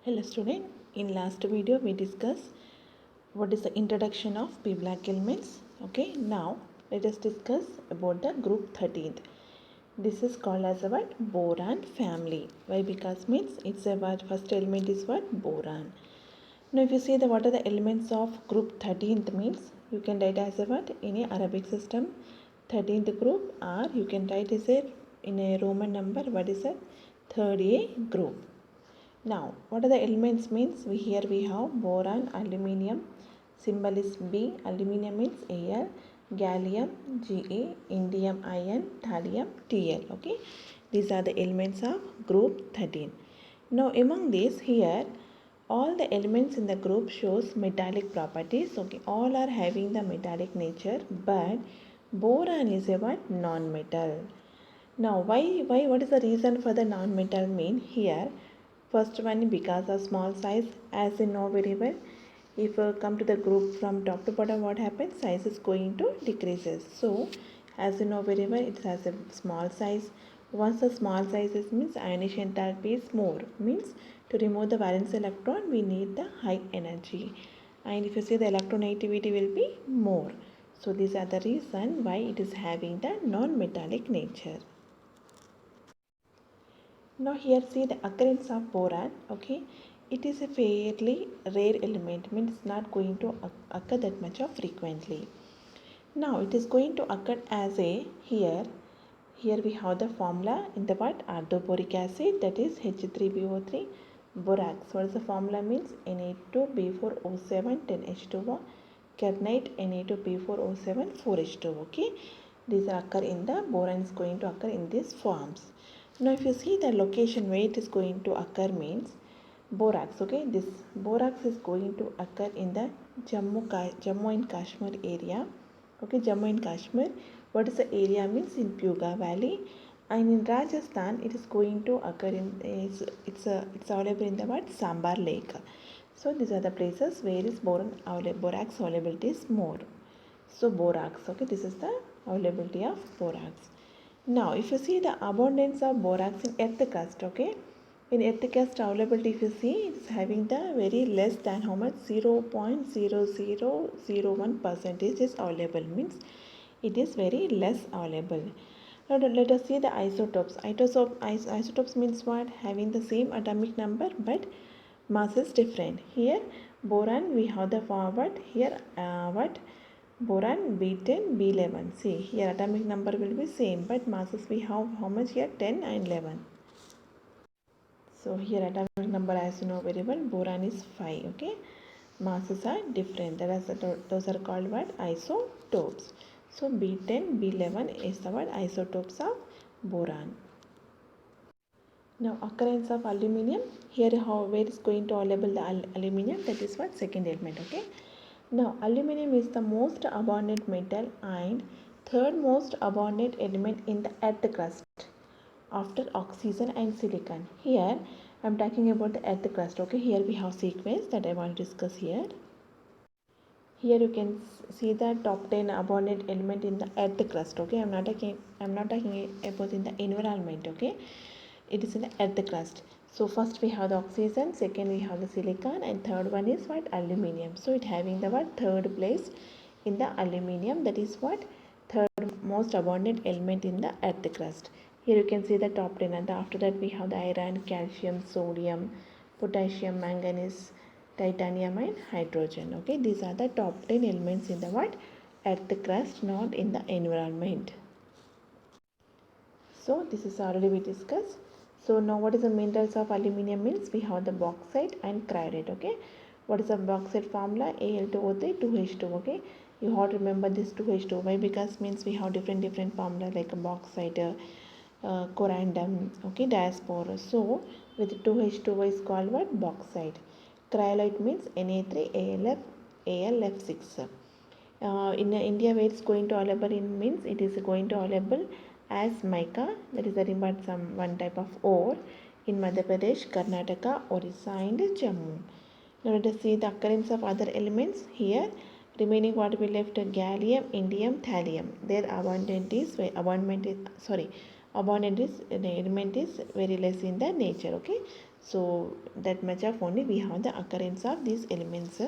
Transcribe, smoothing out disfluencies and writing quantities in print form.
Hello student, in last video we discussed what is the introduction of p black elements. Okay, now let us discuss about the group 13th. This is called as a what? Boron family. Why? Because means it's a what? First element is what? Boron. Now if you see the what are the elements of group 13th means you can write as a what? In a Arabic system 13th group, or you can write as a in a Roman number what is it? 3rd A group. Now, what are the elements means? Here we have boron, aluminium, symbol is B, aluminium means Al, gallium, Ga, indium ion, thallium, Tl. Okay, these are the elements of group 13. Now, among these here, all the elements in the group shows metallic properties. Okay, all are having the metallic nature, but boron is a what? Non-metal. Now, what is the reason for the non-metal mean here? First one, because of small size, as you know very well. If you come to the group from top to bottom, what happens? Size is going to decreases. So, as you know very well, it has a small size. Once the small size is means ionization enthalpy is more. Means to remove the valence electron, we need the high energy. And if you see the electronegativity will be more. So, these are the reason why it is having the non-metallic nature. Now here see the occurrence of boron. Okay, it is a fairly rare element, means it's not going to occur that much of frequently. Now it is going to occur as a here we have the formula in the what? Ardoboric acid, that is H3BO3 borax. What is the formula means? Na2B4O7 10H2O, kernite Na2B4O7 4H2O. Okay, these occur in the boron is going to occur in these forms. Now if you see the location where it is going to occur means borax. Okay, this borax is going to occur in the Jammu and Kashmir area. Okay, Jammu and Kashmir. What is the area means? In Puga Valley. And in Rajasthan it is going to occur in it's available in the what? Sambar Lake. So these are the places where is borax availability is more. So borax. Okay, this is the availability of borax. Now, if you see the abundance of borax in earth crust, okay, in earth crust availability, if you see, it's having the very less than how much? 0.0001 percentage is available, means it is very less available. Now, let us see the isotopes. Isotopes means what? Having the same atomic number but mass is different. Here, boron, we have the forward. Here, what? Boron B10, B11. See, here atomic number will be same, but masses we have how much here? 10 and 11. So here atomic number, as you know very well, boron is 5. Okay, masses are different. Those are called what? Isotopes. So B10, B11 is the what? Isotopes of boron. Now occurrence of aluminium. Here where is going to available the aluminium? That is what? Second element. Okay. Now, aluminum is the most abundant metal and third most abundant element in the earth crust after oxygen and silicon. Here, I am talking about the earth crust. Okay, here we have sequence that I want to discuss here. Here you can see the top 10 abundant element in the earth crust. Okay, I am not talking about in the environment. Okay, it is in the earth crust. So first we have the oxygen, second we have the silicon, and third one is what? Aluminium. So it having the what? Third place in the aluminium. That is what? Third most abundant element in the earth crust. Here you can see the top 10, and after that we have the iron, calcium, sodium, potassium, manganese, titanium and hydrogen. Okay, these are the top 10 elements in the what? Earth crust, not in the environment. So this is already we discussed. So now what is the minerals of aluminium means? We have the bauxite and cryolite. Okay, what is the bauxite formula? Al2O3 2H2. Okay, you have to remember this 2H2. Why? Because means we have different formula like bauxite, corundum, okay, diaspora. So with 2H2 is called what? Bauxite. Cryolite means Na3 AlF6. In India where it's going to available in means it is going to available as mica, that is nothing but one type of ore in Madhya Pradesh, Karnataka, Orissa and Jammu. Now let us see the occurrence of other elements here. Remaining what we left? Gallium, indium, thallium. Their abundant element is very less in the nature. Okay, So that much of only we have the occurrence of these elements.